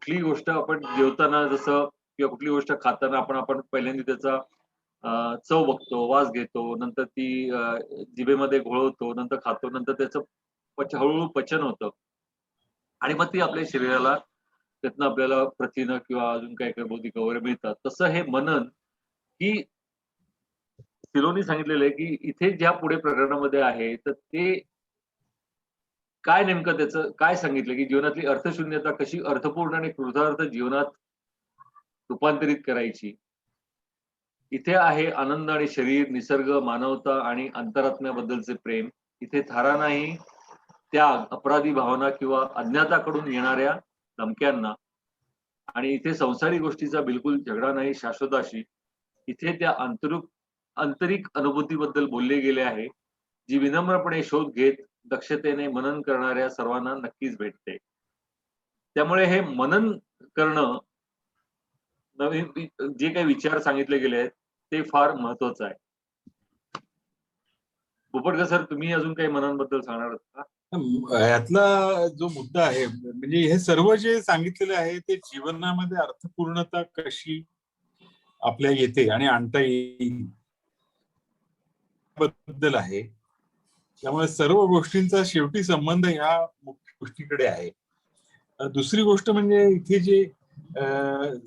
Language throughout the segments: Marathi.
कुठलीही गोष्ट आपण जेवताना जसं किंवा कुठली गोष्ट खाताना आपण आपण पहिल्यांदा त्याचा चव बघतो, वास घेतो, नंतर ती जिभेमध्ये घोळवतो, नंतर खातो, नंतर त्याचं हळू-हळू पचन होतं आणि मग ती आपल्या शरीराला त्यातनं आपल्याला प्रथिनं किंवा अजून काही-काही बौद्धिक वगैरे मिळतात. तसं हे मनन, की सिलोनी सांगितलेलं आहे, की इथे ज्या पुढे प्रकरणामध्ये आहे, तर ते काय नेमकं त्याचं काय सांगितलं, की जीवनातली अर्थशून्यता कशी अर्थपूर्ण आणि कृतार्थ जीवनात रूपांतरित करायची. इथे आहे आनंद आणि शरीर, निसर्ग, मानवता आणि अंतरात्म्याबद्दलचे प्रेम. इथे थारा नाही, त्याग, अपराधी भावना किंवा अज्ञाताकडून येणाऱ्या धमक्यांना आणि इथे संसारिक गोष्टीचा बिलकुल झगडा नाही शाश्वताशी. इथे त्या आंतरिक अनुभूतीबद्दल बोलले गेले आहे, जी विनम्रपणे शोध घेत दक्षतेने मनन करणाऱ्या सर्वांना नक्कीच भेटते. त्यामुळे हे मनन करणं, नवीन जे काही विचार सांगितले गेले आहेत, ते फार महत्वाचं आहे. पोपटकर सर, तुम्ही अजून काही मननबद्दल सांगणार आहात का? यातला जो मुद्दा आहे म्हणजे हे सर्व जे सांगितलेले आहे ते जीवनामध्ये अर्थपूर्णता कशी आपल्या येते आणि आणता येईल बद्दल आहे. त्यामुळे सर्व गोष्टींचा शेवटी संबंध ह्या मुख्य गोष्टीकडे आहे. दुसरी गोष्ट म्हणजे इथे जे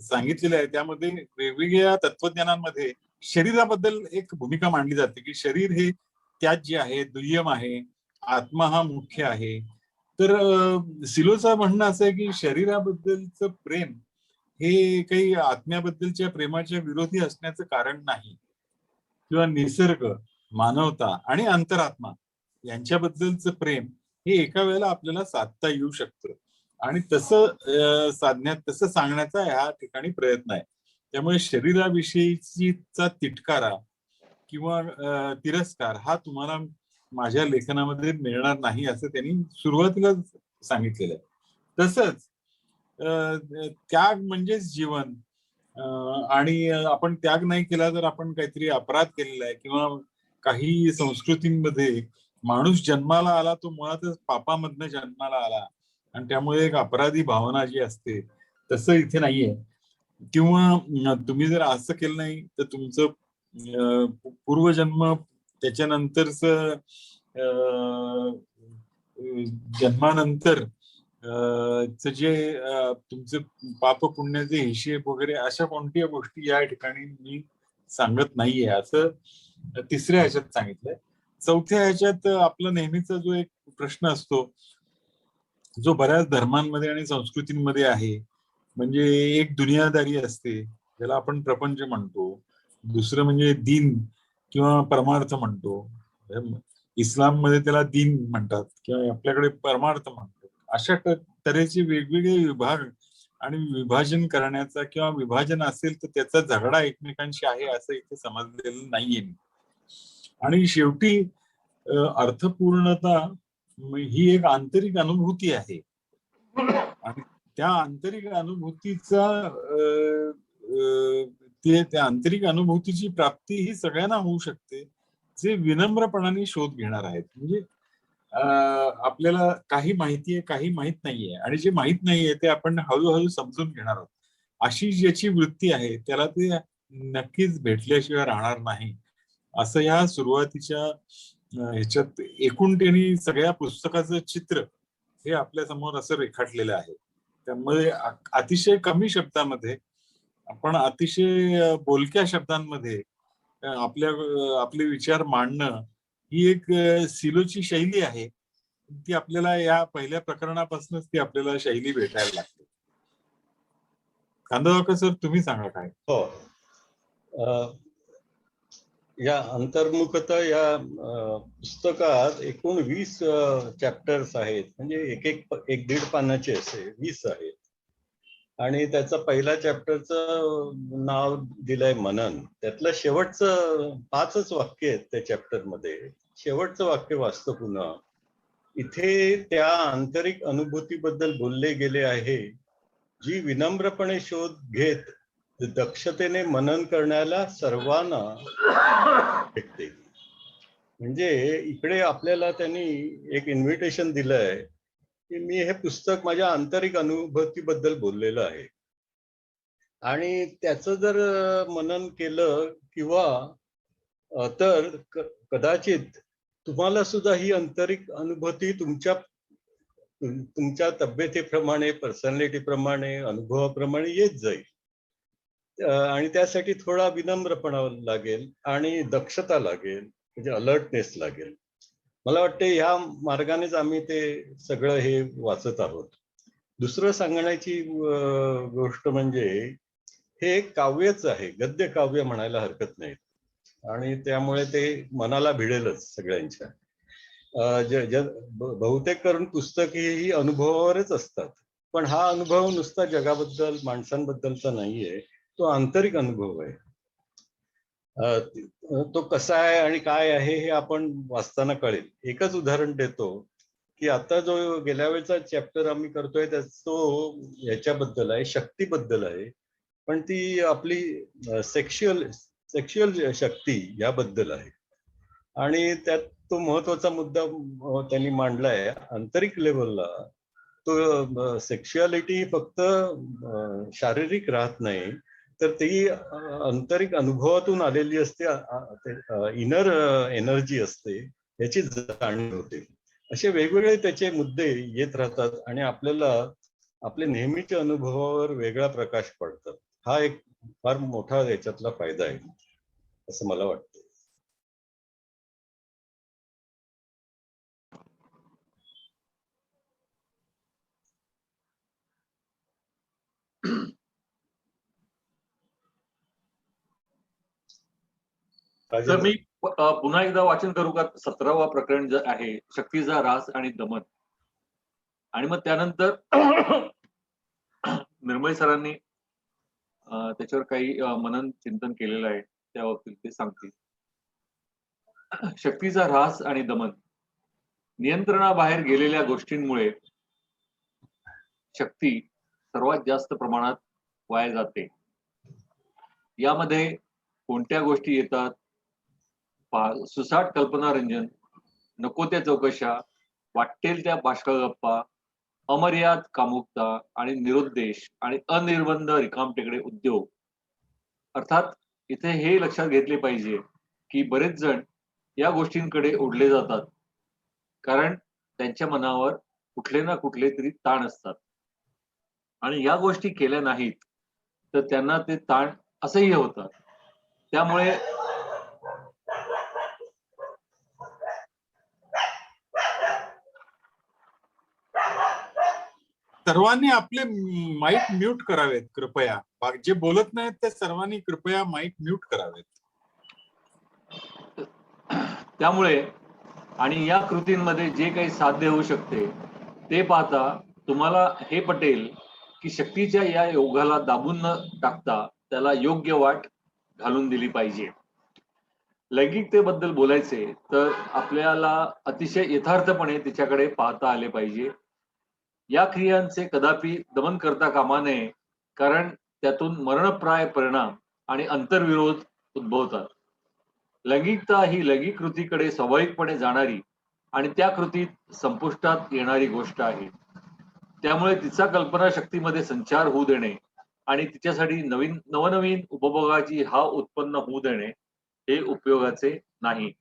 सांगितलेलं आहे त्यामध्ये वेगवेगळ्या तत्वज्ञानांमध्ये शरीराबद्दल एक भूमिका मांडली जाते की शरीर हे त्याज्य आहे, दुय्यम आहे, आत्मा हा मुख्य आहे. तर सिलोचं म्हणणं असं आहे की शरीराबद्दलचं प्रेम हे काही आत्म्याबद्दलच्या प्रेमाच्या विरोधी असण्याचं कारण नाही किंवा निसर्ग, मानवता आणि अंतरात्मा यांच्याबद्दलचं प्रेम हे एका वेळेला आपल्याला साधता येऊ शकतं आणि तसं तसं सांगण्याचा ह्या ठिकाणी प्रयत्न आहे. त्यामुळे शरीराविषयीचा तिटकारा किंवा तिरस्कार हा तुम्हाला माझ्या लेखनामध्ये मिळणार नाही असं त्यांनी सुरुवातीला सांगितलेलं आहे. तसंच त्याग म्हणजेच जीवन आणि आपण त्याग नाही केला तर आपण काहीतरी अपराध केलेला आहे किंवा काही संस्कृतींमध्ये माणूस जन्माला आला तो मुळातच पापामधनं जन्माला आला आणि त्यामुळे एक अपराधी भावना जी असते तसं इथे नाहीये. किंवा तुम्ही जर असं केलं नाही तर तुमचं पूर्वजन्म त्याच्यानंतरच जन्मानंतर जे तुमचे पाप पुण्याचे हिशेब वगैरे अशा कोणत्या गोष्टी या ठिकाणी मी सांगत नाहीये असं तिसऱ्या ह्याच्यात सांगितलंय. चौथ्या ह्याच्यात आपला नेहमीचा जो एक प्रश्न असतो जो बऱ्याच धर्मांमध्ये आणि संस्कृतींमध्ये आहे म्हणजे एक दुनियादारी असते ज्याला आपण प्रपंच म्हणतो, दुसरं म्हणजे दीन किंवा परमार्थ म्हणतो. इस्लाम मध्ये त्याला दीन म्हणतात किंवा आपल्याकडे परमार्थ म्हणतो. अशा तऱ्हेचे वेगवेगळे विभाग आणि विभाजन करण्याचा किंवा विभाजन असेल तर त्याचा झगडा एकमेकांशी आहे असं इथे समजलेलं नाहीये. आणि शेवटी अर्थपूर्णता ही एक आंतरिक अनुभूती आहे आणि त्या आंतरिक अनुभूतीचा त्या आंतरिक अनुभूतीची प्राप्ती ही सगळ्यांना होऊ शकते जे विनम्रपणाने शोध घेणार आहेत. म्हणजे आपल्याला काही माहिती आहे काही माहित नाहीये आणि जे माहित नाहीये ते आपण हळूहळू समजून घेणार आहोत. अशी ज्याची वृत्ती आहे त्याला ते नक्कीच भेटल्याशिवाय राहणार नाही असं या सुरुवातीच्या ह्याच्यात एकूण त्यांनी सगळ्या पुस्तकाचं चित्र हे आपल्या समोर असं रेखाटलेलं आहे. त्यामुळे अतिशय कमी शब्दामध्ये आपण अतिशय बोलक्या शब्दांमध्ये आपले विचार मांडणं ही एक सिलोची शैली आहे. ती आपल्याला या पहिल्या प्रकरणापासूनच ती आपल्याला शैली भेटायला लागते. खांदाळकर सर तुम्ही सांगा काय? हो, या अंतर्मुखता या पुस्तकात एकूण 20 चॅप्टर्स आहेत. म्हणजे एक दीड पानाचे असे 20 आहेत आणि त्याचा पहिल्या चॅप्टरचं नाव दिलंय मनन. त्यातलं शेवटचं 5च वाक्य आहेत त्या चॅप्टर मध्ये. शेवटचं वाक्य वाचतो पुन्हा. इथे त्या आंतरिक अनुभूतीबद्दल बोलले गेले आहे जी विनम्रपणे शोध घेत दक्षतेने मनन करण्याला सर्वांना भेटते. म्हणजे इकडे आपल्याला त्यांनी एक इन्व्हिटेशन दिलंय की मी हे पुस्तक माझ्या आंतरिक अनुभूतीबद्दल बोललेलं आहे. आणि त्याचं जर मनन केलं किंवा तर कदाचित तुम्हाला सुद्धा ही आंतरिक अनुभूती तुमच्या तब्येतीप्रमाणे, पर्सनॅलिटीप्रमाणे, अनुभवाप्रमाणे येत जाईल. आणि त्यासाठी थोडा विनम्रपणा लागेल आणि दक्षता लागेल, म्हणजे अलर्टनेस लागेल. मला वाटते ह्या मार्गानेच आम्ही ते सगळं हे वाचत आहोत. दुसरं सांगण्याची गोष्ट म्हणजे हे एक काव्यच आहे, गद्य काव्य म्हणायला हरकत नाही. आणि त्यामुळे ते मनाला भिडेलच सगळ्यांच्या. बहुतेक करून पुस्तके ही अनुभवावरच असतात, पण हा अनुभव नुसता जगाबद्दल, माणसांबद्दलचा नाहीये, तो आंतरिक अनुभव आहे. तो कसा आहे आणि काय आहे हे आपण वाचताना कळेल. एकच उदाहरण देतो की आता जो गेल्या वेळेचा चॅप्टर आम्ही करतोय तो याच्याबद्दल आहे, शक्तीबद्दल आहे, पण ती आपली सेक्शुअल शक्ती याबद्दल आहे. आणि त्यात तो महत्वाचा मुद्दा त्यांनी मांडलाय, आंतरिक लेवलला तो सेक्शुअलिटी फक्त शारीरिक राहत नाही, तर ती आंतरिक अनुभवातून आलेली असते, इनर एनर्जी असते, याची जाणीव होते. असे वेगवेगळे त्याचे मुद्दे येत राहतात आणि आपल्याला आपले नेहमीच्या अनुभवावर वेगळा प्रकाश पडतात. हा एक फार मोठा याच्यातला फायदा आहे असं मला वाटतं. तर मी पुन्हा एकदा वाचन करू का? 17वा प्रकरण जे आहे, शक्तीचा ऱ्हास आणि दमन. आणि मग त्यानंतर निर्मळ सरांनी त्याच्यावर काही मनन चिंतन केलेलं आहे, त्या बाबतीत ते सांगतील. शक्तीचा ऱ्हास आणि दमन. नियंत्रणाबाहेर गेलेल्या गोष्टींमुळे शक्ती सर्वात जास्त प्रमाणात वाया जाते. यामध्ये कोणत्या गोष्टी येतात? सुसाट कल्पनारंजन, नको त्या चौकशा, वाटेल त्या बाष्कळ गप्पा, अमर्याद कामुकता आणि निरुद्देश आणि अनिर्बंध रिकामटेकडे उद्योग. अर्थात इथे हे लक्षात घेतले पाहिजे की बरेच जण या गोष्टींकडे ओढले जातात, कारण त्यांच्या मनावर कुठले ना कुठले तरी ताण असतात आणि या गोष्टी केल्या नाहीत तर त्यांना ते ताण असह्य होतात. त्यामुळे सर्वांनी आपले माईक म्यूट करावेत कृपया. जे बोलत नाहीत त्या सर्वांनी कृपया माईक म्यूट करावेत. त्यामुळे आणि या कृतींमध्ये जे काही साध्य होऊ शकते ते पाहता तुम्हाला हे पटेल की शक्तीच्या या योगाला दाबून न टाकता त्याला योग्य वाट घालून दिली पाहिजे. लैंगिकतेबद्दल बोलायचे तर आपल्याला अतिशय यथार्थपणे तिच्याकडे पाहता आले पाहिजे. या क्रियांचे कदापि दमन करता कामा नये, कारण त्यातून मरणप्राय परिणाम आणि अंतर्विरोध उद्भवतात. लैंगिकता ही लैंगिक कृतीकडे स्वाभाविकपणे जाणारी आणि त्या कृतीत संपुष्टात येणारी गोष्ट आहे. त्यामुळे तिचा कल्पनाशक्तीमध्ये संचार होऊ देणे आणि तिच्यासाठी नवनवीन उपभोगाची हाव उत्पन्न होऊ देणे हे उपयोगाचे नाही.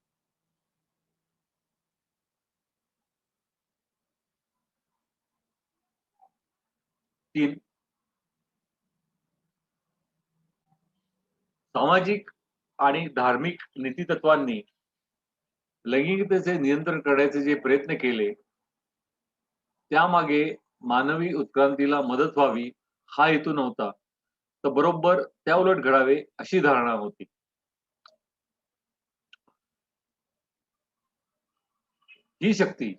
तीन, सामाजिक आणि धार्मिक नीतितत्वांनी लैंगिकतेचे नियंत्रण करण्याचे जे प्रयत्न केले त्यामागे मानवी उत्क्रांतीला मदत व्हावी हा हेतू नव्हता, तर बरोबर त्या उलट घडावे अशी धारणा होती. ही शक्ती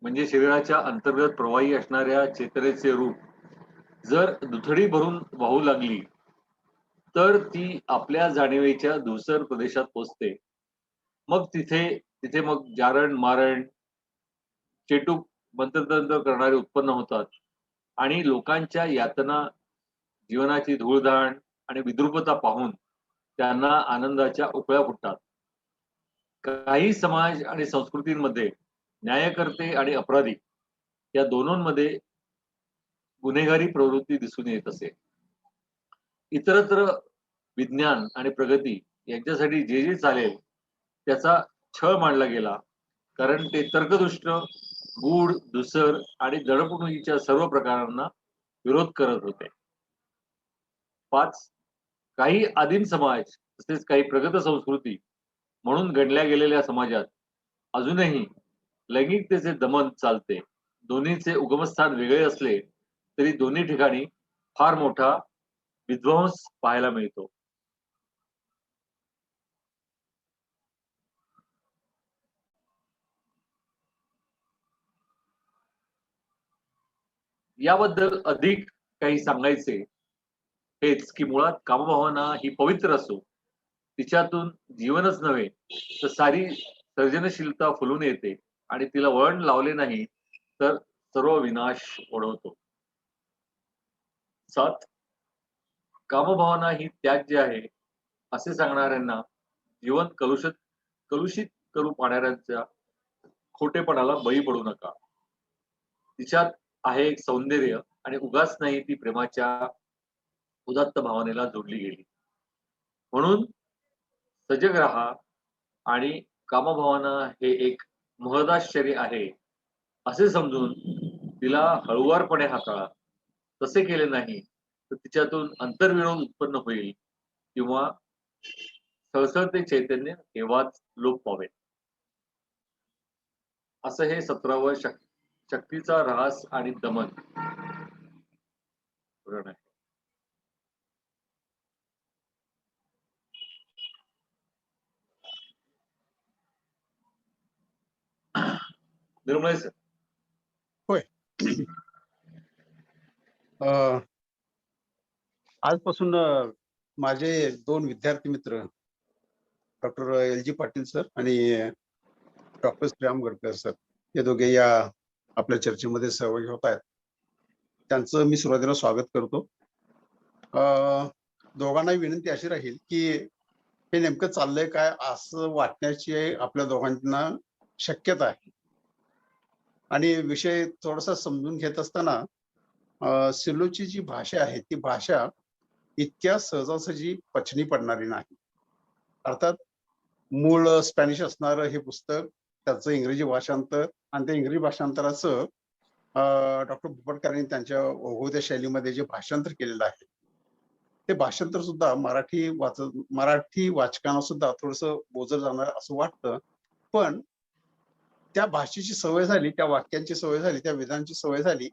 म्हणजे शरीराच्या अंतर्गत प्रवाही असणाऱ्या चेतनेचे रूप जर दुथडी भरून वाहू लागली तर ती आपल्या जाणीवेच्या धुसर प्रदेशात पोचते. मग तिथे मग जारण मारण चेटूक मंत्रतंत्र करणारे उत्पन्न होतात आणि लोकांच्या यातना, जीवनाची धूळधाण आणि विद्रुपता पाहून त्यांना आनंदाच्या उकळ्या फुटतात. काही समाज आणि संस्कृतींमध्ये न्यायकर्ते आणि अपराधी या दोनोंमध्ये गुन्हेगारी प्रवृत्ती दिसून येत असे. इतरत्र विज्ञान आणि प्रगती यांच्यासाठी जे जे चालेल त्याचा छळ मांडला गेला, कारण ते तर्कदुष्ट, गूढ, धुसर आणि दडपणुकीच्या सर्व प्रकारांना विरोध करत होते. 5. काही आदिम समाज तसेच काही प्रगत संस्कृती म्हणून गणल्या गेलेल्या समाजात अजूनही लैंगिकतेचे दमन चालते. दोन्हीचे उगमस्थान वेगळे असले तरी दोन्ही ठिकाणी फार मोठा विध्वंस पाहायला मिळतो. याबद्दल अधिक काही सांगायचे हेच की मुळात कामभावना ही पवित्र असो, तिच्यातून जीवनच नव्हे तर सारी सर्जनशीलता फुलून येते आणि तिला वळण लावले नाही तर सर्व विनाश ओढवतो. 7. कामभावना ही त्याज्य आहे असे सांगणाऱ्यांना जीवन कलुषित करू पाहणाऱ्यांच्या खोटेपणाला बळी पडू नका. तिच्यात आहे एक सौंदर्य आणि उगाच नाही ती प्रेमाच्या उदात्त भावनेला जोडली गेली. म्हणून सजग राहा आणि कामभावना हे एक महदाश्चर्य आहे असे समजून तिला हळुवारपणे हाताळा. तसे केले नाही तर तिच्यातून अंतर्विरोध उत्पन्न होईल किंवा सळसळते चैतन्य केव्हाच लोप पावेल. असं हे 17वं शक्तीचा ऱ्हास आणि दमन पुराण आहे. निर्मळे सर. होय. आजपासून माझे 2 विद्यार्थी मित्र डॉक्टर LG पाटील सर आणि डॉक्टर श्रीराम गडकर सर हे दोघे या आपल्या चर्चेमध्ये सहभागी होत आहेत. त्यांचं मी सुरुवातीला स्वागत करतो. दोघांनाही विनंती अशी राहील की हे नेमकं चाललंय काय असं वाटण्याची आपल्या दोघांना शक्यता आहे. आणि विषय थोडासा समजून घेत असताना सिलोची जी भाषा आहे ती भाषा इतक्या सहजासहजी पचनी पडणारी नाही. अर्थात मूळ स्पॅनिश असणारं हे पुस्तक, त्याचं इंग्रजी भाषांतर आणि त्या इंग्रजी भाषांतराचं डॉक्टर भुपटकरांनी त्यांच्या ओघवत्या शैलीमध्ये जे भाषांतर केलेलं आहे ते भाषांतर सुद्धा मराठी वाचकांना सुद्धा थोडंसं बोजर जाणार असं वाटतं. पण त्या भाषेची सवय झाली, त्या वाक्यांची सवय झाली, त्या विधानाची सवय झाली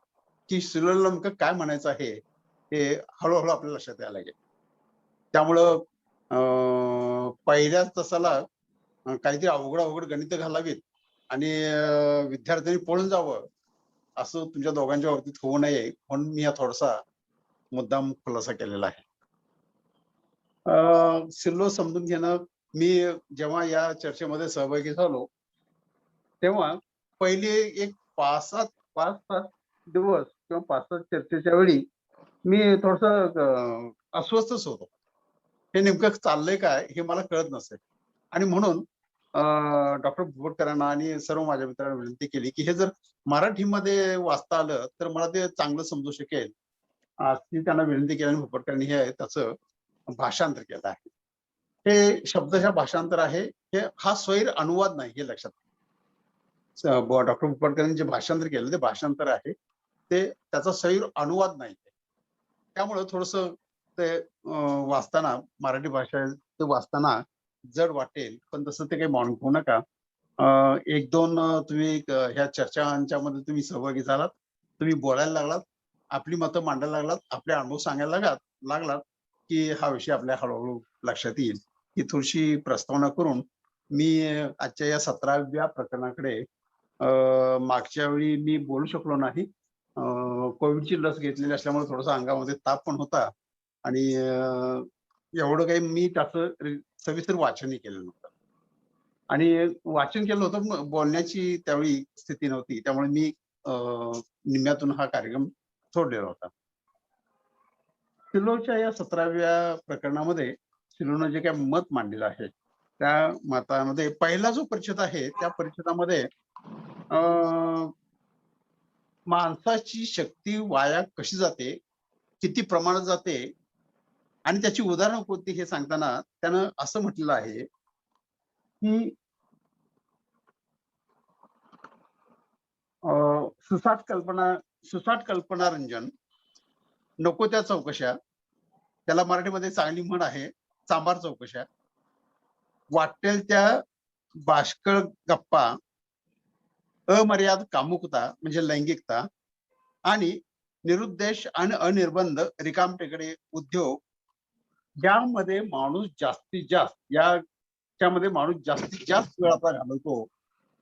की सिलोला नेमकं काय म्हणायचं आहे हे हळूहळू आपल्या लक्षात यायला लागेल. त्यामुळं पहिल्याच तासाला काहीतरी अवघड गणित घालावीत आणि विद्यार्थ्यांनी पळून जावं असं तुमच्या दोघांच्या बाबतीत होऊ नये म्हणून मी हा थोडासा मुद्दाम खुलासा केलेला आहे. सिल्लो समजून घेणं, मी जेव्हा या चर्चेमध्ये सहभागी झालो तेव्हा पहिले एक 5-7 दिवस किंवा 5-7 चर्चेच्या वेळी मी थोडंसं अस्वस्थच होतो. हे नेमकं चाललंय काय हे मला कळत नसे आणि म्हणून डॉक्टर भुपटकरांना आणि सर्व माझ्या मित्रांना विनंती केली की हे जर मराठीमध्ये वाचता आलं तर मला ते चांगलं समजू शकेल अशी त्यांना विनंती केली आणि भुपटकरांनी हे त्याचं भाषांतर केलं आहे. हे शब्दशः भाषांतर आहे, हा स्वैर अनुवाद नाही हे लक्षात. डॉक्टर भुपटकरांनी जे भाषांतर केलं ते भाषांतर आहे, ते त्याचा सैर अनुवाद नाही. त्यामुळं थोडस ते वाचताना मराठी भाषा ते वाचताना जड वाटेल, पण तसं ते काही मानू नका. 1-2 तुम्ही ह्या चर्चांच्या मध्ये तुम्ही सहभागी झालात, तुम्ही बोलायला लागलात, आपली मतं मांडायला लागलात, आपले अनुभव सांगायला लागलात की हा विषय आपल्या हळूहळू लक्षात येईल. ही थोडीशी प्रस्तावना करून मी आजच्या या 17व्या प्रकरणाकडे मागच्या वेळी मी बोलू शकलो नाही. कोविडची लस घेतलेली असल्यामुळे थोडासा अंगामध्ये ताप पण होता आणि एवढं काही मी त्याचं सविस्तर वाचनही केलं नव्हतं आणि वाचन केलं होतं, बोलण्याची त्यावेळी स्थिती नव्हती, त्यामुळे मी निम्म्यातून हा कार्यक्रम सोडलेला होता. सिलोच्या या 17व्या प्रकरणामध्ये सिलोनं जे काही मत मांडलेलं आहे त्या मतामध्ये पहिला जो परिच्छेद आहे त्या परिच्छेदामध्ये माणसाची शक्ती वाया कशी जाते, किती प्रमाणात जाते आणि त्याची उदाहरणं कोणती हे सांगताना त्यानं असं म्हटलेलं आहे की सुसाट कल्पनारंजन, नको त्या चौकशा, त्याला मराठीमध्ये चांगली म्हण आहे चांभार चौकशा, वाटेल त्या बाष्कळ गप्पा, अमर्याद कामुकता म्हणजे लैंगिकता आणि निरुद्देश आणि अनिर्बंध रिकामटेकडे उद्योग, ज्यामध्ये माणूस जास्तीत जास्त वेळ आपला घालवतो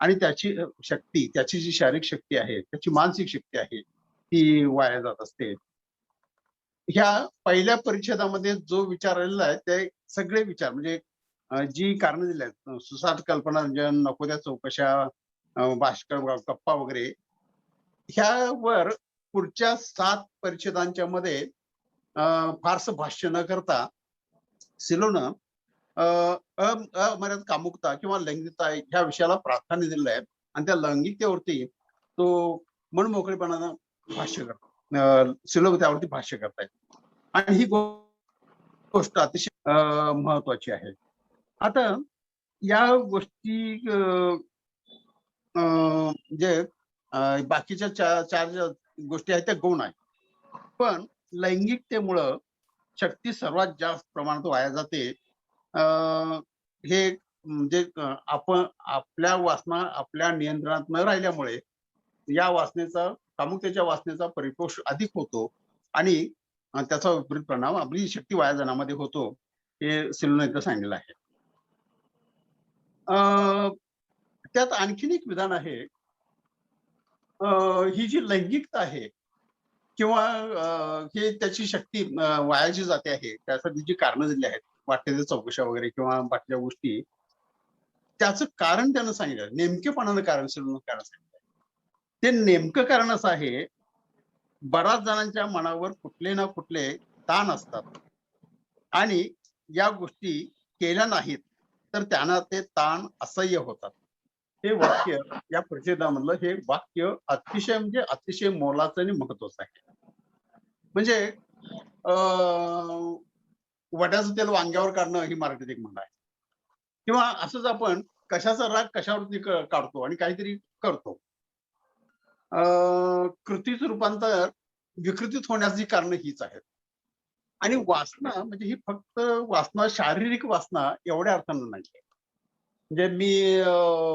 आणि त्याची शक्ती, त्याची जी शारीरिक शक्ती आहे, त्याची मानसिक शक्ती आहे, ती वाया जात असते. ह्या पहिल्या परिच्छेदामध्ये जो विचार आलेला आहे ते सगळे विचार म्हणजे जी कारणं दिली आहेत, सुसाट कल्पनारंजन, नको त्या चौकशा, बाष्कळ गप्पा वगैरे, ह्यावर पुढच्या 7 परिच्छेदांच्या मध्ये फारसं भाष्य न करता सिलोनं अमर्याद कामुकता किंवा लैंगिकता ह्या विषयाला प्राधान्य दिलेलं आहे आणि त्या लैंगिकतेवरती तो मनमोकळेपणानं भाष्य करतो. सिलो त्यावरती भाष्य करतायत आणि ही गोष्ट अतिशय महत्वाची आहे. आता या गोष्टी जे बाकीच्या चार ज्या गोष्टी आहेत त्या गौण आहेत, पण लैंगिकतेमुळं शक्ती सर्वात जास्त प्रमाणात वाया जाते. हे म्हणजे आपण आपल्या वासना आपल्या नियंत्रणात न राहिल्यामुळे या वासनेचा, कामुकतेच्या वासनेचा परिपोष अधिक होतो आणि त्याचा विपरीत परिणाम आपली शक्ती वाया जाण्यामध्ये होतो, हे सिलोनं इथं सांगितलेलं आहे. त्यात आणखीन एक विधान आहे, ही जी लैंगिकता आहे किंवा हे त्याची शक्ती वाया जी जाते आहे, त्यासाठी जी कारणं दिली आहेत, वाटेच्या चौकशा वगैरे किंवा बाकीच्या गोष्टी, त्याचं कारण त्यानं सांगितलं, नेमकेपणानं कारण सांगितलं. ते नेमकं कारण असं आहे, बऱ्याच जणांच्या मनावर कुठले ना कुठले ताण असतात आणि या गोष्टी केल्या नाहीत तर त्यांना ते ताण असह्य होतात. हे वाक्य या परिच्छेदामधलं हे वाक्य अतिशय म्हणजे अतिशय मोलाचं आणि महत्वाचं आहे. म्हणजे वड्याचं तेल वांग्यावर काढणं ही मराठीत एक म्हण आहे. किंवा असंच आपण कशाचा राग कशावरती काढतो आणि काहीतरी करतो. कृतीचं रूपांतर विकृतीत होण्याची कारणं हीच आहेत. आणि वासना म्हणजे ही फक्त वासना, शारीरिक वासना एवढ्या अर्थानं नाहीये. म्हणजे मी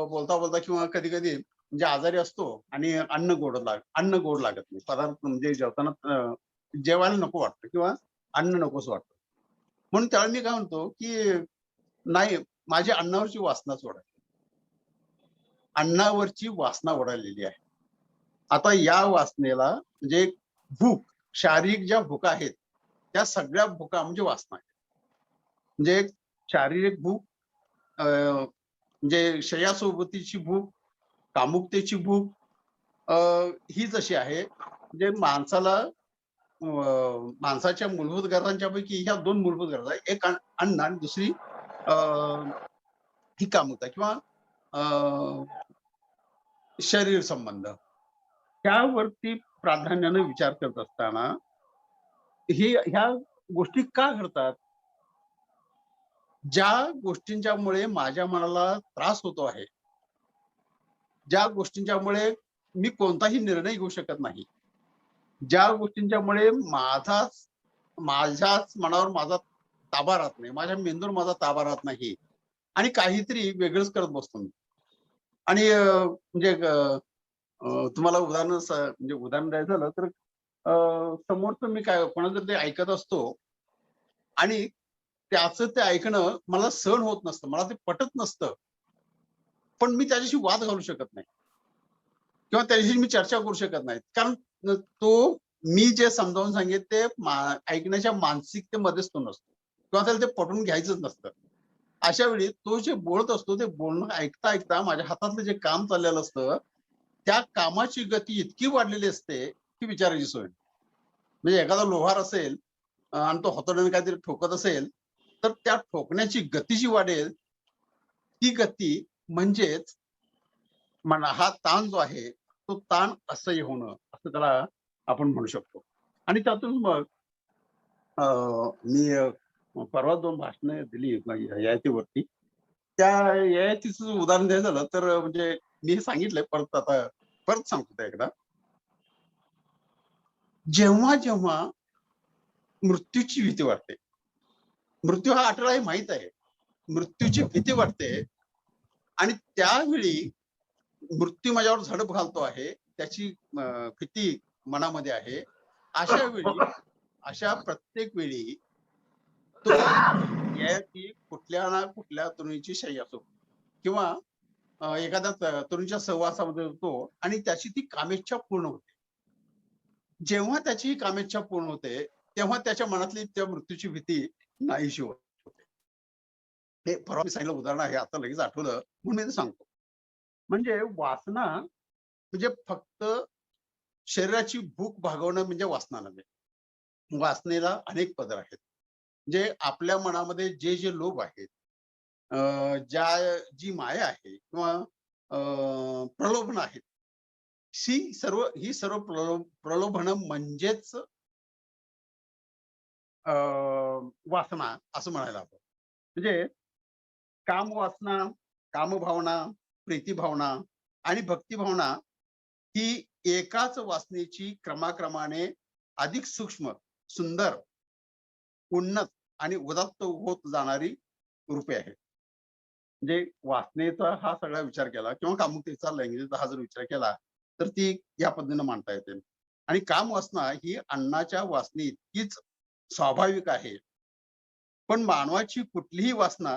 बोलता बोलता किंवा कधी कधी म्हणजे आजारी असतो आणि अन्न गोड लागत नाही, पदार्थ म्हणजे जेवताना जेवायला नको वाटतं किंवा अन्न नकोस वाटतं. म्हणून त्यावेळी मी काय म्हणतो की नाही, माझी अन्नावरची वासनाच ओढायची, अन्नावरची वासना ओढालेली आहे. आता या वासनेला म्हणजे भूक, शारीरिक ज्या भूका आहेत त्या सगळ्या भूका म्हणजे वासना आहेत. म्हणजे शारीरिक भूक, म्हणजे शय्यासोबतीची भूक, कामुकतेची भूक, हीच अशी आहे म्हणजे माणसाच्या मूलभूत गरजांच्या पैकी ह्या 2 मूलभूत गरजा आहेत. एक अन्न आणि दुसरी ही कामुकता किंवा शरीर संबंध. त्यावरती प्राधान्याने विचार करत असताना ह्या गोष्टी का घडतात? ज्या गोष्टींच्यामुळे माझ्या मनाला त्रास होतो आहे, ज्या गोष्टींच्यामुळे मी कोणताही निर्णय घेऊ शकत नाही, ज्या गोष्टींच्यामुळे माझ्याच मनावर माझा ताबा राहत नाही, माझ्या मेंदूवर माझा ताबा राहत नाही आणि काहीतरी वेगळंच करत बसतो मी. आणि म्हणजे तुम्हाला म्हणजे उदाहरण द्यायचं झालं तर समोरचं मी काय कोणाचं ते ऐकत असतो आणि त्याचं ते ऐकणं मला सहन होत नसतं, मला ते पटत नसतं, पण मी त्याच्याशी वाद घालू शकत नाही किंवा त्याच्याशी मी चर्चा करू शकत नाही, कारण तो मी जे समजावून सांगेल ते ऐकण्याच्या मानसिकतेमध्येच तो नसतो किंवा त्याला ते पटवून घ्यायचंच नसतं. अशा वेळी तो जे बोलत असतो ते बोलणं ऐकता ऐकता माझ्या हातातलं जे काम चाललेलं असतं त्या कामाची गती इतकी वाढलेली असते की विचारायची सोय. म्हणजे एखादा लोहार असेल आणि तो हातोड्याने काहीतरी ठोकत असेल तर त्या ठोकण्याची गती जी वाढेल ती गती म्हणजेच हा ताण जो आहे तो ताण असह्य होणं असं त्याला आपण म्हणू शकतो. आणि त्यातून मग मी परवा 2 भाषणं दिली ययातीवरती. त्या ययातीचं उदाहरण द्यायचं झालं तर म्हणजे मी हे सांगितलंय परत सांगतो ते एकदा. जेव्हा मृत्यूची भीती वाटते, मृत्यू हा अटळ आहे माहीत आहे. मृत्यूची भीती वाटते आणि त्यावेळी मृत्यू माझ्यावर झडप घालतो आहे, त्याची भीती मनामध्ये आहे. अशा प्रत्येक वेळी तो ययाती कुठल्या ना कुठल्या तरुणीची शय्या असो किंवा एखाद्या तरुणीच्या सहवासामध्ये होतो आणि त्याची ती कामेच्छा पूर्ण होते. जेव्हा त्याची ही कामेच्छा पूर्ण होते, तेव्हा त्याच्या मनातली त्या मृत्यूची भीती नाहीशी होते. हे परवा मी सांगितलं उदाहरण आहे, आता लगेच आठवलं म्हणून मी ते सांगतो. म्हणजे वासना म्हणजे फक्त शरीराची भूक भागवणं म्हणजे वासना नव्हे. वासनेला अनेक पदर आहेत. जे आपल्या मनामध्ये जे लोभ आहेत, जी माया आहे किंवा प्रलोभन आहेत, ही सर्व प्रलोभनं म्हणजेच वासना असं म्हणायला हवं. म्हणजे कामवासना, कामभावना, प्रीतिभावना आणि भक्तिभावना ही एकाच वासनेची क्रमाक्रमाने अधिक सूक्ष्म, सुंदर, उन्नत आणि उदात्त होत जाणारी रूपे आहेत. म्हणजे वासनेचा हा सगळा विचार केला किंवा कामुकतेचा, लैंगिकतेचा हा जर विचार केला तर ती या पद्धतीने मांडता येते. आणि कामवासना ही अन्नाच्या वासने इतकीच स्वाभाविक आहे. पण मानवाची कुठलीही वासना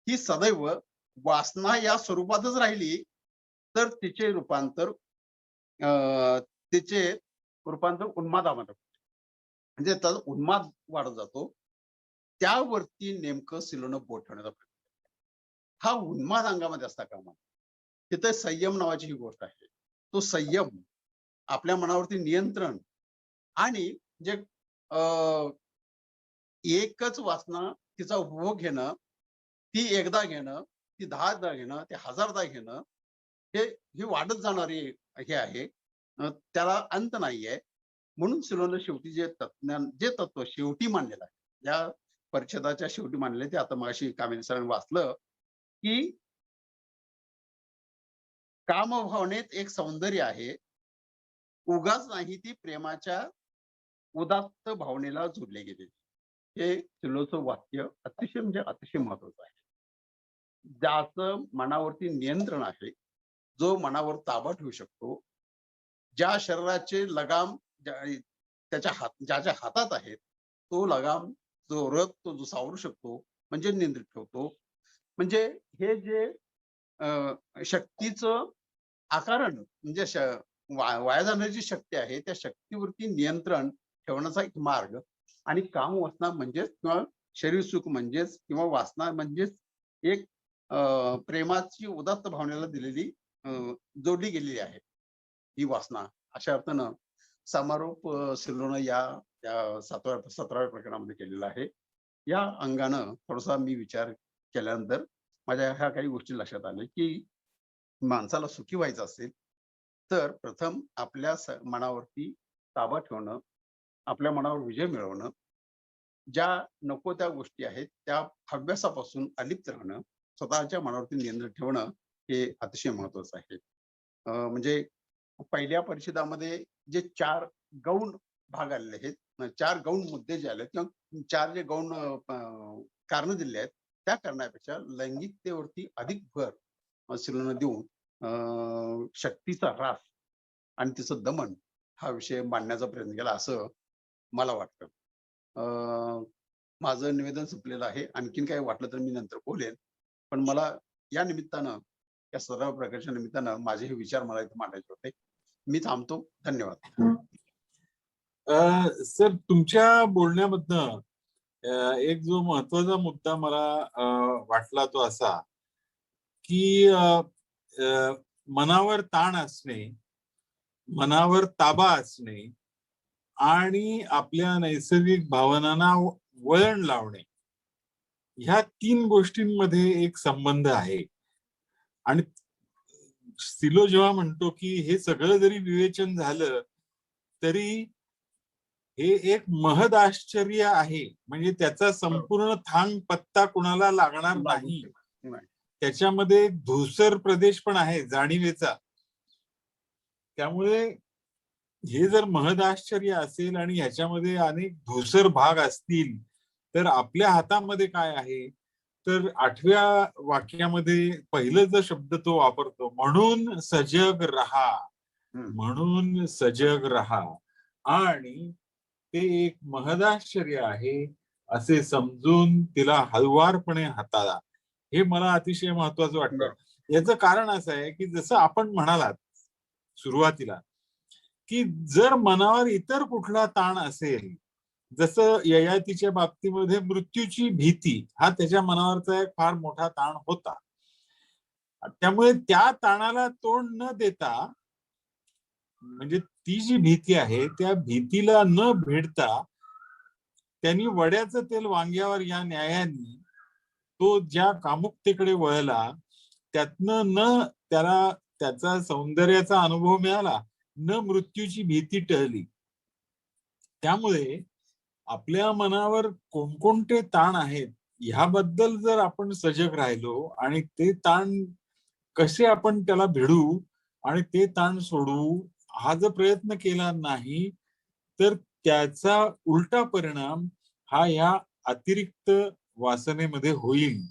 ही सदैव वासना या स्वरूपातच राहिली तर तिचे रूपांतर उन्मादामध्ये होते. म्हणजे त्याचा उन्माद वाढत जातो. त्यावरती नेमकं सिलोनं बोट ठेवण्याचा प्रयत्न. हा उन्माद अंगामध्ये असता कामा नये. तिथे संयम नावाची ही गोष्ट आहे. तो संयम, आपल्या मनावरती नियंत्रण आणि जे एकच वासना तिचा उपभोग घेणं, ती एकदा घेणं, ती 10दा घेणं, ते 1000दा घेणं, ही वाढत जाणारी हे आहे. त्याला अंत नाहीये. म्हणून सिलोनं शेवटी जे तत्व शेवटी मांडलेलं आहे, या परिच्छेदाच्या शेवटी मांडले ते आता मगाशी कामिनी सरांनी वाचलं, की कामभावनेत एक सौंदर्य आहे. उगाच नाही ती प्रेमाच्या उदात्त भावनेला जोडले गेलेली. हे सिलोचं वाक्य अतिशय म्हणजे अतिशय महत्वाचं आहे. ज्याचं मनावरती नियंत्रण आहे, जो मनावर ताबा ठेवू शकतो, ज्या शरीराचे लगाम ज्याच्या हातात आहेत, तो लगाम तो जो सावरू शकतो म्हणजे नियंत्रित ठेवतो. म्हणजे हे जे शक्तीचं आकारण म्हणजे वाया जाण्याची शक्ती आहे, त्या शक्तीवरती नियंत्रण ठेवण्याचा एक मार्ग. आणि कामवासना म्हणजेच किंवा शरीर सुख म्हणजेच किंवा वासना म्हणजेच एक प्रेमाची उदात्त भावनेला दिलेली जोडली गेलेली आहे ही वासना. अशा अर्थानं समारोप सिलोनं या 17व्या प्रकरणामध्ये केलेला आहे. या अंगानं थोडासा मी विचार केल्यानंतर माझ्या ह्या काही गोष्टी लक्षात आल्या, की माणसाला सुखी व्हायचं असेल तर प्रथम आपल्या मनावरती ताबा ठेवणं, आपल्या मनावर विजय मिळवणं, ज्या नको त्या गोष्टी आहेत त्या हव्यासापासून अलिप्त राहणं, स्वतःच्या मनावरती नियंत्रण ठेवणं हे अतिशय महत्वाचं आहे. म्हणजे पहिल्या परिच्छेदामध्ये जे 4 गौण भाग आलेले आहेत, 4 गौण मुद्दे जे आले किंवा 4 जे गौण कारण दिले आहेत, त्या कारणापेक्षा लैंगिकतेवरती अधिक भर सिलोनं देऊन शक्तीचा ऱ्हास आणि तिचं दमन हा विषय मांडण्याचा प्रयत्न केला असं मला वाटतं. माझं निवेदन संपलेलं आहे. आणखीन काही वाटलं तर मी नंतर बोलेन. पण मला या निमित्तानं, या सर्व प्रकारच्या निमित्तानं माझे हे विचार मला इथे मांडायचे होते. मी थांबतो. धन्यवाद. सर, तुमच्या बोलण्यामधनं एक जो महत्वाचा मुद्दा मला वाटला तो असा, की मनावर ताण असणे, मनावर ताबा असणे आणि आपल्या नैसर्गिक भावनांना वळण लावणे, ह्या 3 गोष्टींमध्ये एक संबंध आहे. आणि सिलो जेव्हा म्हणतो की हे सगळं जरी विवेचन झालं तरी हे एक महद आश्चर्य आहे, म्हणजे त्याचा संपूर्ण थांग पत्ता कुणाला लागणार नाही. त्याच्यामध्ये एक धूसर प्रदेश पण आहे जाणीवेचा. त्यामुळे हे जर महद आश्चर्य असेल आणि ह्याच्यामध्ये अनेक धूसर भाग असतील तर आपल्या हातामध्ये काय आहे, तर 8व्या वाक्यामध्ये पहिलं जो शब्द तो वापरतो, म्हणून सजग रहा, म्हणून सजग रहा, आणि ते एक महदाश्चर्य आहे असे समजून तिला हळुवारपणे हाताळा. हे मला अतिशय महत्वाचं वाटतं. याचं कारण असं आहे की जसं आपण म्हणालात सुरुवातीला की जर मनावर इतर कुठला ताण असेल, जसं ययातीच्या बाबतीमध्ये मृत्यूची भीती हा त्याच्या मनावरचा एक फार मोठा ताण होता. त्यामुळे त्या ताणाला तोंड न देता, म्हणजे ती जी भीती आहे त्या भीतीला न भिडता त्यांनी वड्याचं तेल वांग्यावर या न्यायाने तो ज्या कामुकतेकडे वळला, त्यातनं न त्याला त्याचा सौंदर्याचा अनुभव मिळाला, न मृत्यूची भीती टळली. त्यामुळे आपल्या मनावर कोणकोणते ताण आहेत ह्याबद्दल जर आपण सजग राहिलो आणि ते ताण कसे आपण त्याला भिडू आणि ते ताण सोडवू हा जर प्रयत्न केला नाही तर त्याचा उलटा परिणाम हा या अतिरिक्त वासनेमध्ये होईल,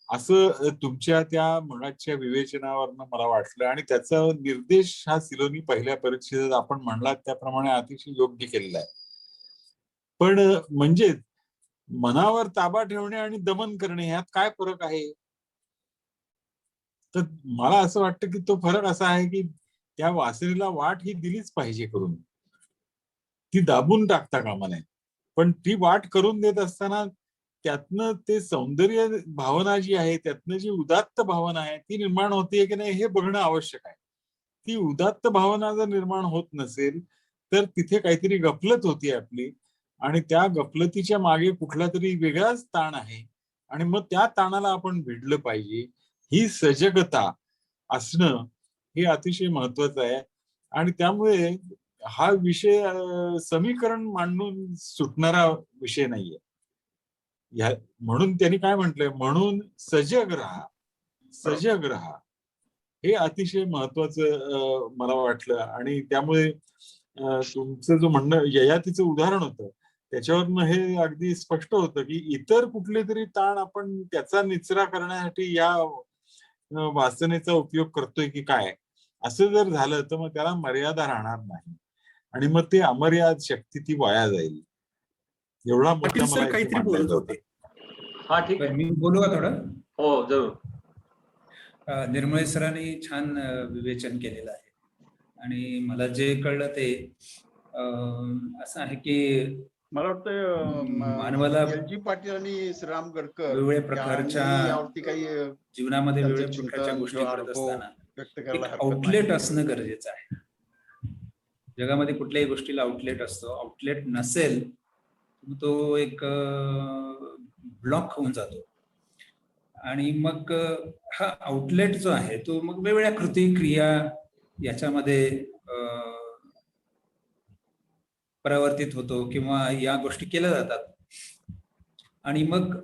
असं तुमच्या त्या मनाच्या विवेचनावरनं मला वाटलं. आणि त्याचा निर्देश हा सिलोनी पहिल्या परिच्छेदात आपण म्हणलात त्याप्रमाणे अतिशय योग्य केलेला आहे. पण म्हणजे मनावर ताबा ठेवणे आणि दमन करणे ह्यात काय फरक आहे, तर मला असं वाटतं की तो फरक असा आहे की त्या वासनेला वाट ही दिलीच पाहिजे करून, ती दाबून टाकता कामा नये. पण ती वाट करून देत असताना त्यातनं ते सौंदर्य भावना जी आहे, त्यातनं जी उदात्त भावना आहे ती निर्माण होते की नाही हे बघणं आवश्यक आहे. ती उदात्त भावना जर निर्माण होत नसेल तर तिथे काहीतरी गफलत होती आपली, आणि त्या गफलतीच्या मागे कुठला तरी वेगळाच ताण आहे, आणि मग त्या ताणाला आपण भिडलं पाहिजे. ही सजगता असणं हे अतिशय महत्वाचं आहे. आणि त्यामुळे हा विषय समीकरण मांडून सुटणारा विषय नाहीये. म्हणून त्यांनी काय म्हटलंय, म्हणून सजग राहा, सजग राहा, हे अतिशय महत्वाचं मला वाटलं. आणि त्यामुळे तुमचं जो म्हणणं ययातीचं उदाहरण होतं त्याच्यावरनं हे अगदी स्पष्ट होतं की इतर कुठले तरी ताण आपण त्याचा निचरा करण्यासाठी या वासनेचा उपयोग करतोय की काय, असं जर झालं तर मग त्याला मर्यादा राहणार नाही आणि मग ते अमर्याद शक्ती ती वाया जाईल. एवढा मुद्दा मला काहीतरी बोलत होते. हा ठीक आहे, मी बोलू का थोडं? हो जरूर. निर्मळे सरांनी छान विवेचन केलेलं आहे आणि मला जे कळलं ते असं आहे की मला वाटतं मानवाला LG पाटील आणि श्रीराम गडकर वेगवेगळ्या प्रकारच्या यावरती काही जीवनामध्ये त्यांचं वेगवेगळ्या प्रकारच्या चिंतन गोष्टी किंवा करत अनुभव असताना व्यक्त एक करायला हरकत आउटलेट नाही. असणं गरजेचं आहे. जगामध्ये कुठल्याही गोष्टीला आउटलेट असतो. आउटलेट नसेल तो एक ब्लॉक होऊन जातो आणि मग हा आउटलेट जो आहे तो मग वेगवेगळ्या कृती क्रिया याच्यामध्ये परावर्तित होतो किंवा या गोष्टी केल्या जातात. आणि मग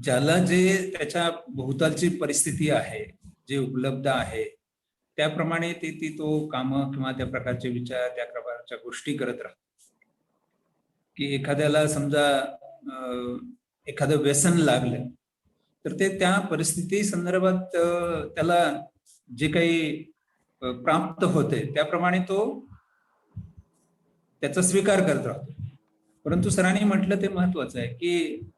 ज्याला जे त्याच्या भोवतालची परिस्थिती आहे, जे उपलब्ध आहे त्याप्रमाणे ती तो कामं किंवा त्या प्रकारचे विचार, त्या प्रकारच्या गोष्टी करत राहतो. की एखाद्याला समजा एखादं व्यसन लागलं तर ते त्या परिस्थिती संदर्भात त्याला जे काही प्राप्त होते त्याप्रमाणे तो त्याचा स्वीकार करत राहतो. परंतु सरांनी म्हटलं ते महत्वाचं आहे की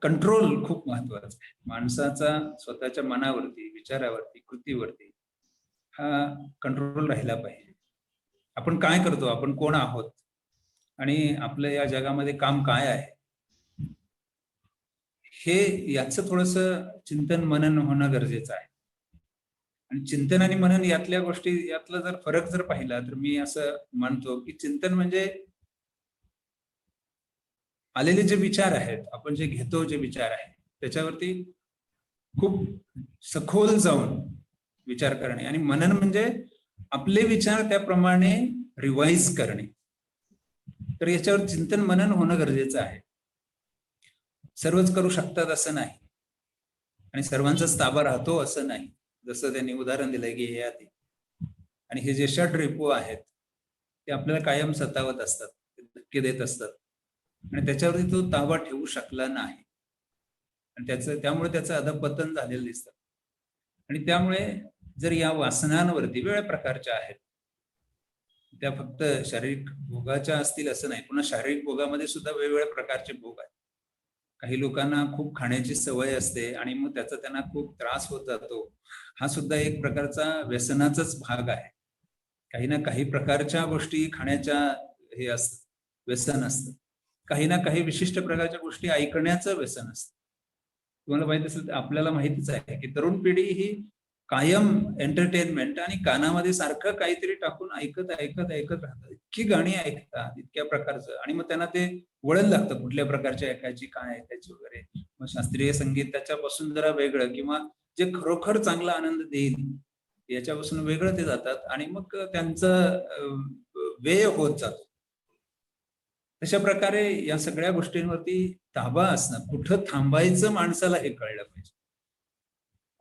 कंट्रोल खूप महत्वाचा आहे. माणसाचा स्वतःच्या मनावरती, विचारावरती, कृतीवरती हा कंट्रोल राहिला पाहिजे. आपण काय करतो, आपण कोण आहोत आणि आपलं या जगामध्ये काम काय आहे, हे याचं थोडंसं चिंतन मनन होणं गरजेचं आहे. आणि चिंतन आणि मनन यातल्या गोष्टी, यातला जर फरक जर पाहिला तर मी असं मानतो की चिंतन म्हणजे आलेले जे विचार आहेत, आपण जे घेतो, जे विचार आहेत त्याच्यावरती खूप सखोल जाऊन विचार करणे, आणि मनन म्हणजे आपले विचार त्याप्रमाणे रिवाइज करणे. तर याच्यावर चिंतन मनन होणं गरजेचं आहे. सर्वच करू शकतात असं नाही, आणि सर्वांचाच ताबा राहतो असं नाही. जसं त्यांनी उदाहरण दिलंय की हे आधी, आणि हे जे षट रिपू आहेत ते आपल्याला कायम सतावत असतात, धक्के देत असतात, आणि त्याच्यावरती तो ताबा ठेवू शकला नाही, आणि त्यामुळे त्याचं अधपतन झालेलं दिसतं. आणि त्यामुळे जर या वासनांवरती वेगवेगळ्या प्रकारच्या आहेत, त्या फक्त शारीरिक भोगाच्या असतील असं नाही, पुन्हा शारीरिक भोगामध्ये सुद्धा वेगवेगळ्या प्रकारचे भोग आहेत. काही लोकांना खूप खाण्याची सवय असते आणि मग त्याचा त्यांना खूप त्रास होत जातो. हा सुद्धा एक प्रकारचा व्यसनाचाच भाग आहे. काही ना काही प्रकारच्या गोष्टी खाण्याच्या हे असतं, व्यसन असतं. काही ना काही विशिष्ट प्रकारच्या गोष्टी ऐकण्याचं व्यसन असतं. तुम्हाला माहित असेल तर आपल्याला माहितीच आहे की तरुण पिढी ही कायम एंटरटेनमेंट आणि कानामध्ये सारखं काहीतरी टाकून ऐकत ऐकत ऐकत राहतात. इतकी गाणी ऐकतात, इतक्या प्रकारचं, आणि मग त्यांना ते वळण लागतं कुठल्या प्रकारच्या ऐकायची, काय ऐकायची वगैरे. मग शास्त्रीय संगीत त्याच्यापासून जरा वेगळं, किंवा जे खरोखर चांगला आनंद देईल याच्यापासून वेगळं ते जातात, आणि मग त्यांचा व्यय होत जातो. तशा प्रकारे या सगळ्या गोष्टींवरती ताबा असणं, कुठं थांबायचं माणसाला हे कळलं पाहिजे.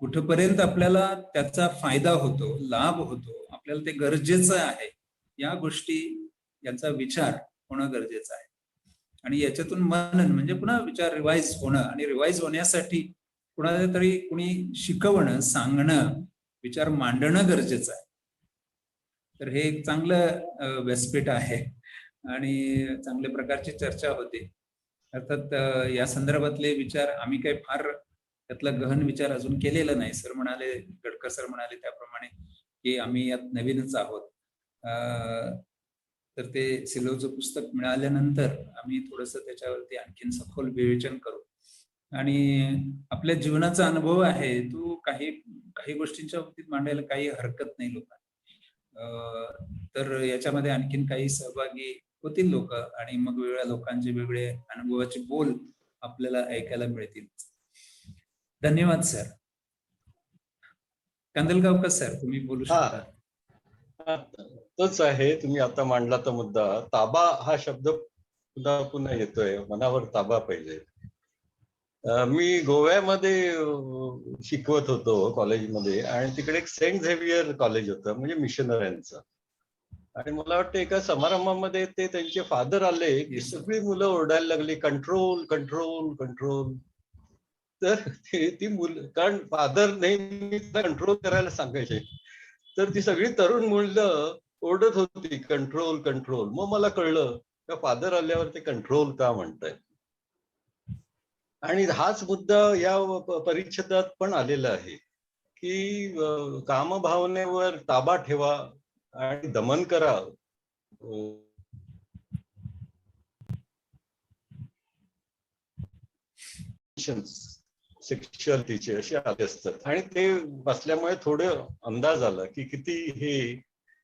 कुठपर्यंत आपल्याला त्याचा फायदा होतो, लाभ होतो, आपल्याला ते गरजेचं आहे, या गोष्टी याचा विचार होणं गरजेचं आहे. आणि याच्यातून मनन म्हणजे पुन्हा विचार रिवाइज होणं, आणि रिवाइज होण्यासाठी कुणाला तरी कुणी शिकवणं, सांगणं, विचार मांडणं गरजेचं आहे. तर हे एक चांगलं व्यासपीठ आहे आणि चांगल्या प्रकारची चर्चा होते. अर्थात या संदर्भातले विचार आम्ही काही फार त्यातला गहन विचार अजून केलेला नाही. सर म्हणाले, गडकर सर म्हणाले त्याप्रमाणे की आम्ही यात नवीनच आहोत. तर ते सिलोचं पुस्तक मिळाल्यानंतर आम्ही थोडंसं त्याच्यावरती आणखीन सखोल विवेचन करू. आणि आपल्या जीवनाचा अनुभव आहे तो काही गोष्टींच्या बाबतीत मांडायला काही हरकत नाही लोकांना. तर याच्यामध्ये आणखीन काही सहभागी होतील लोक, आणि मग वेगवेगळ्या लोकांचे वेगवेगळे अनुभवाचे बोल आपल्याला ऐकायला मिळतील. धन्यवाद सर. कांदलगावकर सर, तुम्ही बोलू शकता. तोच आहे तुम्ही आता मांडला तो मुद्दा. ताबा हा शब्द पुन्हा पुन्हा येतोय, मनावर ताबा पाहिजे. मी गोव्यामध्ये शिकवत होतो कॉलेजमध्ये, आणि तिकडे एक सेंट झेवियर कॉलेज होतं, म्हणजे मिशनऱ्यांचं. आणि मला वाटतं एका समारंभामध्ये ते त्यांचे फादर आले की सगळी मुलं ओरडायला लागली, कंट्रोल कंट्रोल कंट्रोल. तर ती मुलं, कारण फादर नेहमी कंट्रोल करायला सांगायचे, तर ती सगळी तरुण मुलं ओरडत होती कंट्रोल कंट्रोल. मग मला कळलं का फादर आल्यावर ते कंट्रोल का म्हणतायत. आणि हाच मुद्दा या परिच्छेदात पण आलेला आहे की कामभावनेवर ताबा ठेवा आणि दमन करा. सेक्शुअलिटीचे असे आले असतात, आणि ते बसल्यामुळे थोडे अंदाज आला की किती हे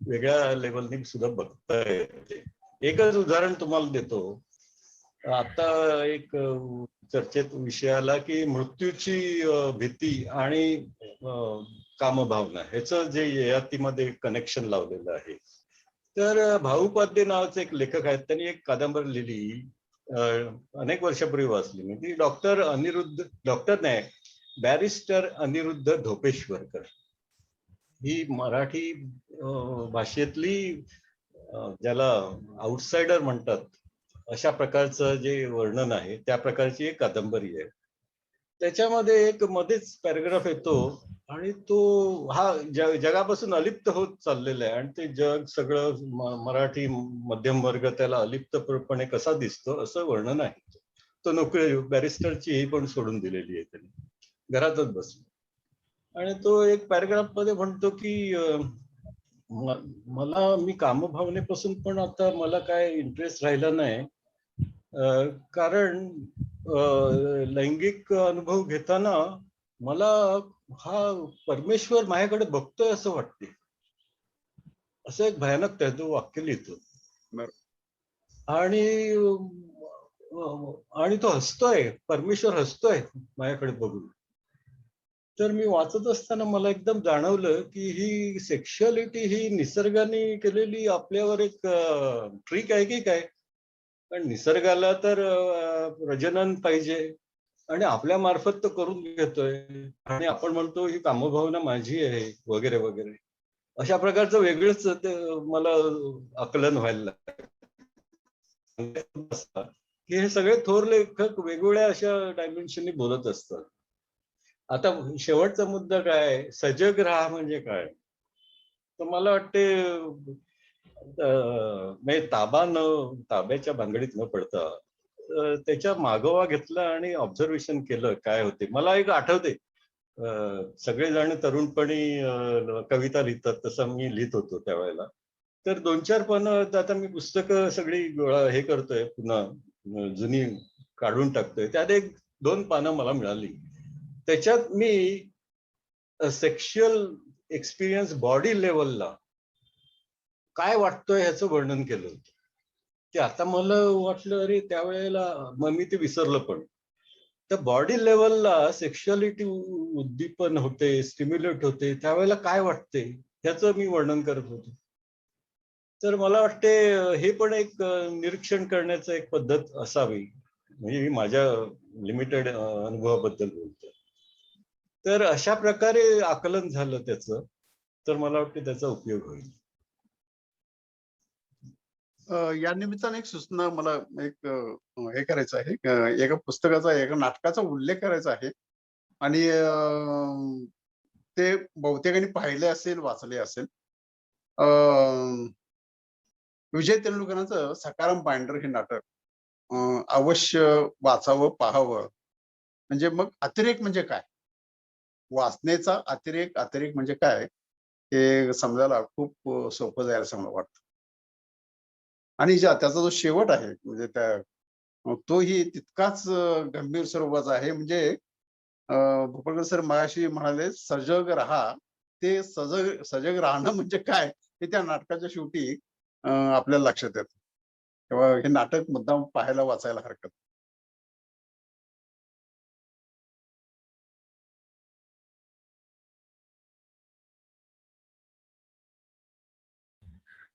वेगळ्या लेवलने सुद्धा बघता येते. एकच उदाहरण तुम्हाला देतो. आता एक चर्चेत विषय आला की मृत्यूची भीती आणि कामभावना ह्याचं जे ययातीमध्ये कनेक्शन लावलेलं आहे. तर भाऊपाध्ये नावाचे एक लेखक आहेत, त्यांनी एक कादंबरी लिहिली, अनेक वर्षापूर्वी वाचली मी. ती डॉक्टर नाही, बॅरिस्टर अनिरुद्ध धोपेश्वरकर. ही मराठी भाषेतली ज्याला आउटसाइडर म्हणतात अशा प्रकारचं जे वर्णन आहे त्या प्रकारची एक कादंबरी आहे. त्याच्यामध्ये एक मध्येच पॅराग्राफ येतो, आणि तो हा जगापासून अलिप्त होत चाललेला आहे, आणि ते जग सगळं मराठी मध्यम वर्ग त्याला अलिप्तपणे कसा दिसतो असं वर्णन आहे. तो नोकरी बॅरिस्टरची ही पण सोडून दिलेली आहे त्यांनी, घरातच बसलो. आणि तो एक पॅराग्राफ मध्ये म्हणतो की मी कामभावनेपासून पण आता मला काय इंटरेस्ट राहिला नाही, कारण लैंगिक अनुभव घेताना मला हा परमेश्वर माझ्याकडे बघतोय असं वाटते. असं एक भयानक त्याचं वाक्य लिहितो. आणि तो हसतोय, परमेश्वर हसतोय माझ्याकडे बघून. तर मी वाचत असताना मला एकदम जाणवलं की ही सेक्शुअलिटी ही निसर्गाने केलेली आपल्यावर एक ट्रिक आहे की काय. पण निसर्गाला तर प्रजनन पाहिजे आणि आपल्या मार्फत तो करून घेतोय आणि आपण म्हणतो ही कामभावना माझी आहे वगैरे वगैरे. अशा प्रकारचं वेगळंच ते मला आकलन व्हायला लागलं की हे सगळे थोर लेखक वेगवेगळ्या अशा डायमेन्शननी बोलत असतात. आता शेवटचा मुद्दा काय आहे, सजग राहा म्हणजे काय. तर मला वाटते म्हणजे ताब्याच्या भानगडीत न पडता त्याच्या मागोवा घेतला आणि ऑब्झर्वेशन केलं काय होते. मला एक आठवते सगळेजण तरुणपणी कविता लिहितात तसं मी लिहित होतो त्यावेळेला. तर 2-4 पानं आता मी पुस्तकं सगळी हे करतोय पुन्हा जुनी काढून टाकतोय. त्यात 1-2 पानं मला मिळाली. त्याच्यात मी सेक्शुअल एक्सपिरियन्स बॉडी लेवलला काय वाटतोय ह्याचं वर्णन केलं होतं. ते आता मला वाटलं अरे त्यावेळेला मग मी ते विसरलं पण. तर बॉडी लेवलला सेक्शुअलिटी उद्दीपन होते, स्टिम्युलेट होते, त्यावेळेला काय वाटते ह्याचं मी वर्णन करत होतो. तर मला वाटते हे पण एक निरीक्षण करण्याचं एक पद्धत असावी. म्हणजे मी माझ्या लिमिटेड अनुभवाबद्दल बोलतो. तर अशा प्रकारे आकलन झालं त्याचं, तर मला वाटतं त्याचा उपयोग होईल. या निमित्ताने एक सूचना मला एक हे करायचं आहे, एका पुस्तकाचा एका नाटकाचा उल्लेख करायचा आहे आणि ते बहुतेकांनी पाहिले असेल, वाचले असेल. विजय तेंडुलकरांचं सकाराम पांढर हे नाटक अवश्य वाचावं, पाहावं. म्हणजे मग अतिरेक म्हणजे काय, वाचनेचा अतिरेक म्हणजे काय हे समजायला खूप सोपं जायला असं मला वाटतं. आणि त्याचा जो शेवट आहे म्हणजे तोही तितकाच गंभीर स्वरूपाचा आहे. म्हणजे भोपळकर सर मगाशी म्हणाले सजग राहा. ते सजग राहणं म्हणजे काय हे त्या नाटकाच्या शेवटी आपल्याला लक्षात येतं. तेव्हा हे नाटक मुद्दाम पाहायला, वाचायला हरकत.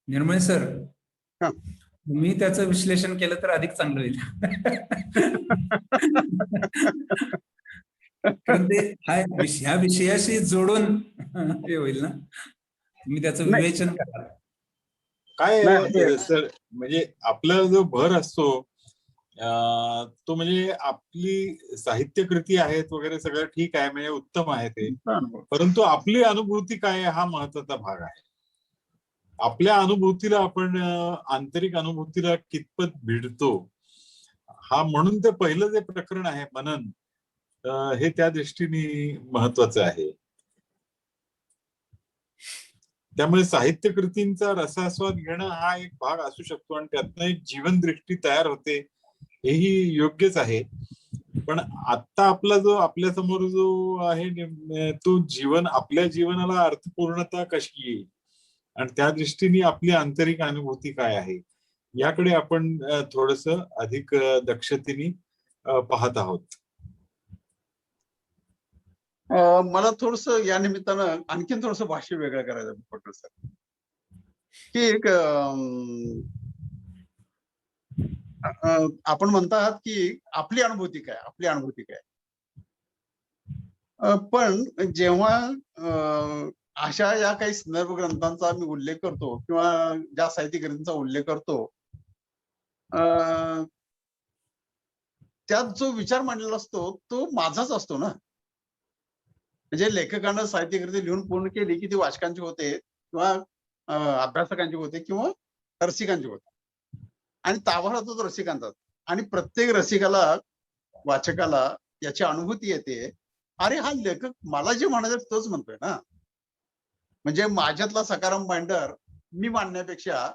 निर्मळे सर, हा. तुम्ही त्याचं विश्लेषण केलं तर अधिक चांगलं होईल. कारण ते ह्या विषयाशी जोडून हे होईल ना, तुम्ही त्याचं नाही. विवेचन करा. काय नाही, सर, म्हणजे आपला जो भर असतो तो म्हणजे आपली साहित्यकृती आहेत वगैरे सगळं ठीक आहे, म्हणजे उत्तम आहे ते. परंतु आपली अनुभूती काय हा महत्वाचा भाग आहे. आपल्या अनुभूतीला आपण आंतरिक अनुभूतीला कितपत भिडतो हा, म्हणून ते पहिलं जे प्रकरण आहे मनन, हे त्या दृष्टीने महत्वाचं आहे. त्यामुळे साहित्य कृतींचा रसास्वाद घेणं हा एक भाग असू शकतो आणि त्यातनं एक जीवनदृष्टी तयार होते, हेही योग्यच आहे. पण आता आपला जो आपल्या समोर जो आहे तो जीवन, आपल्या जीवनाला अर्थपूर्णता कशी येईल आणि त्या दृष्टीने आपली आंतरिक अनुभूती काय आहे याकडे आपण थोडस अधिक दक्षतेने पाहत आहोत. मला थोडस या निमित्तानं आणखीन थोडस भाष्य वेगळं करायचं पटलं सर, की एक आपण म्हणतात की आपली अनुभूती काय. पण जेव्हा अशा या काही संदर्भ ग्रंथांचा मी उल्लेख करतो किंवा ज्या साहित्य ग्रंथांचा उल्लेख करतो, त्यात जो विचार मांडलेला असतो तो माझाच असतो ना. म्हणजे लेखकानं साहित्यकृती लिहून पूर्ण केली की ती वाचकांची होते किंवा अभ्यासकांची होते किंवा रसिकांची होते, आणि ताबा राहतो तो रसिकांचा. आणि प्रत्येक रसिकाला, वाचकाला याची अनुभूती येते, अरे हा लेखक मला जे म्हणायचं तोच म्हणतोय ना. म्हणजे माझ्यातला सकाराम बाइंडर मी मांडण्यापेक्षा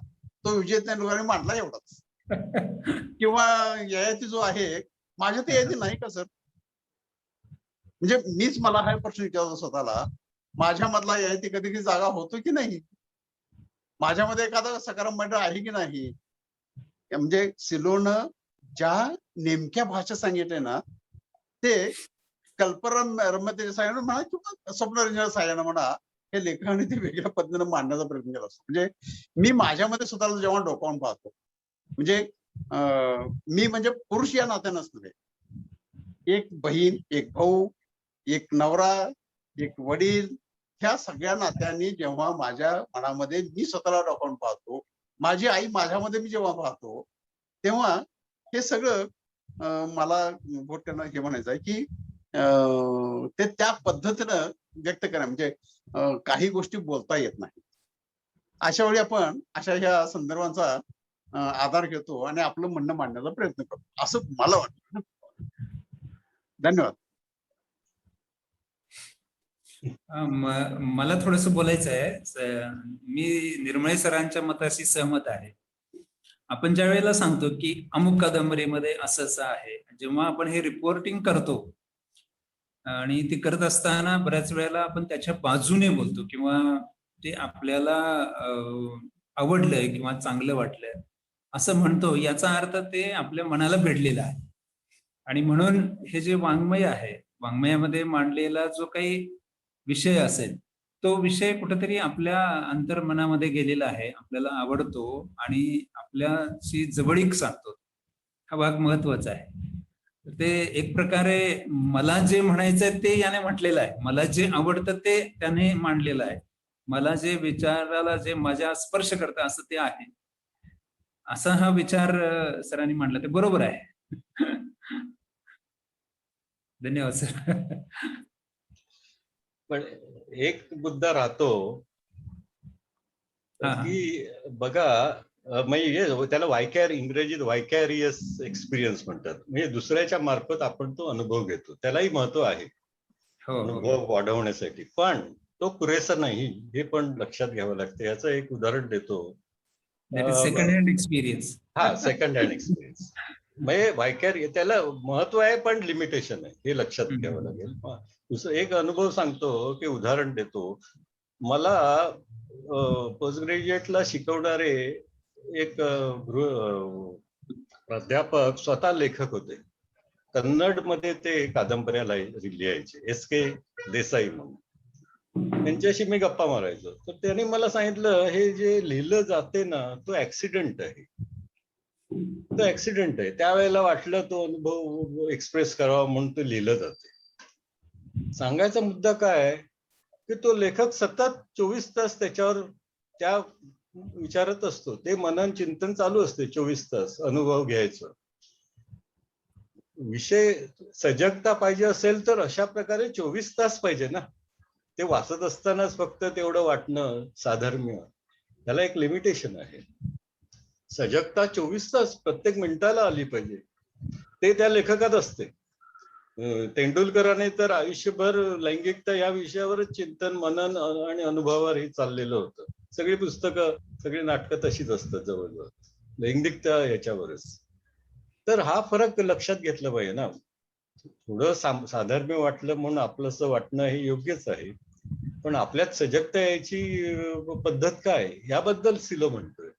तो विजय तेंडुलकरांनी मांडला एवढाच. किंवा ययाती जो आहे, माझ्या ते ययाती नाही का सर. म्हणजे मीच मला हा प्रश्न विचारतो स्वतःला, माझ्या मधला ययाती कधी कधी जागा होतो की नाही, माझ्यामध्ये एखादा सकाराम बाइंडर आहे की नाही. म्हणजे सिलोनं ज्या नेमक्या भाषा सांगितले ना, ते कल्परम्यतेच्या साह्यानं म्हणा किंवा स्वप्नरंजनाच्या साह्यानं म्हणा, हे लेखकाने ते वेगळ्या पद्धतीने मांडण्याचा प्रयत्न केला असतो. म्हणजे मी माझ्यामध्ये स्वतःला जेव्हा डोकावून पाहतो, म्हणजे मी म्हणजे पुरुष या नात्यानंच नव्हे, एक बहीण, एक भाऊ, एक नवरा, एक वडील, ह्या सगळ्या नात्यांनी जेव्हा माझ्या मनामध्ये मी स्वतःला डोकावून पाहतो, माझी आई माझ्यामध्ये मी जेव्हा पाहतो, तेव्हा हे सगळं मला त्यांना हे म्हणायचं आहे की ते त्या पद्धतीनं व्यक्त करा, म्हणजे काही गोष्टी बोलता येत नाही. अशा वेळी आपण अशा ह्या संदर्भांचा आधार घेतो आणि आपलं म्हणणं मांडण्याचा प्रयत्न करतो, असं मला वाटतं. धन्यवाद. मला थोडंसं बोलायचं आहे. मी निर्मळे सरांच्या मताशी सहमत आहे. आपण ज्या वेळेला सांगतो की अमुक कादंबरीमध्ये असं आहे, जेव्हा आपण हे रिपोर्टिंग करतो आणि ते करत असताना बऱ्याच वेळेला आपण त्याच्या बाजूने बोलतो किंवा ते आपल्याला आवडलंय किंवा चांगलं वाटलंय असं म्हणतो, याचा अर्थ ते आपल्या मनाला भिडलेलं आहे. आणि म्हणून हे जे वाङ्मय आहे, वाङ्मयामध्ये मांडलेला जो काही विषय असेल, तो विषय कुठेतरी आपल्या अंतर्मनामध्ये गेलेला आहे, आपल्याला आवडतो आणि आपल्याशी जवळीक साधतो. हा भाग महत्वाचा आहे. ते एक प्रकारे मला जे म्हणायचंय ते याने म्हटलेलं आहे, मला जे आवडतं ते त्याने मांडलेलं आहे, मला जे विचाराला जे माझ्या स्पर्श करतं असं ते आहे, असा हा विचार सरांनी मांडला. ते बरोबर आहे. धन्यवाद सर. पण एक मुद्दा राहतो की बघा, म्हणजे त्याला इंग्रजीत वायकॅरियस एक्सपिरियन्स म्हणतात. म्हणजे दुसऱ्याच्या मार्फत आपण तो अनुभव घेतो, त्यालाही महत्व आहे अनुभव वाढवण्यासाठी, पण तो पुरेसा नाही, हे पण लक्षात घ्यावं लागतं. याचं एक उदाहरण देतो. Second hand experience. Second hand experience म्हणजे त्याला महत्व आहे पण लिमिटेशन आहे, हे लक्षात घ्यावं लागेल. दुसरं एक अनुभव सांगतो की उदाहरण देतो. मला पोस्ट ग्रॅज्युएटला शिकवणारे एक प्राध्यापक स्वतः लेखक होते. कन्नड मध्ये ते कादंबऱ्या लिहायचे, S.K. देसाई म्हणून. त्यांच्याशी मी गप्पा मारायचो, तर त्यांनी मला सांगितलं, हे जे लिहिलं जाते ना, तो ऍक्सिडेंट आहे. तो ऍक्सिडेंट आहे. त्यावेळेला वाटलं तो अनुभव एक्सप्रेस करावा म्हणून ते लिहिलं जाते. सांगायचा मुद्दा काय की तो लेखक सतत 24 तास त्याच्यावर त्या विचारत असतो. ते मनन चिंतन चालू असते 24 तास, अनुभव घ्यायचं. विषय सजगता पाहिजे असेल तर अशा प्रकारे 24 तास पाहिजे ना. ते वाचत असतानाच फक्त तेवढं वाटणं साधर्म्य, त्याला एक लिमिटेशन आहे. सजगता 24 तास प्रत्येक मिनिटाला आली पाहिजे, ते त्या लेखकात असते. तेंडुलकरांनी तर आयुष्यभर लैंगिकता या विषयावरच चिंतन, मनन आणि अनुभवावर हे चाललेलं होतं. सगळी पुस्तकं, सगळी नाटकं तशीच असतात जवळजवळ, लैंगिकता याच्यावरच. तर हा फरक लक्षात घेतला पाहिजे ना. थोडं साधर्म्य वाटलं म्हणून आपलंसं वाटणं हे योग्यच आहे, पण आपल्यात सजगता याची पद्धत काय याबद्दल सिलो म्हणतोय.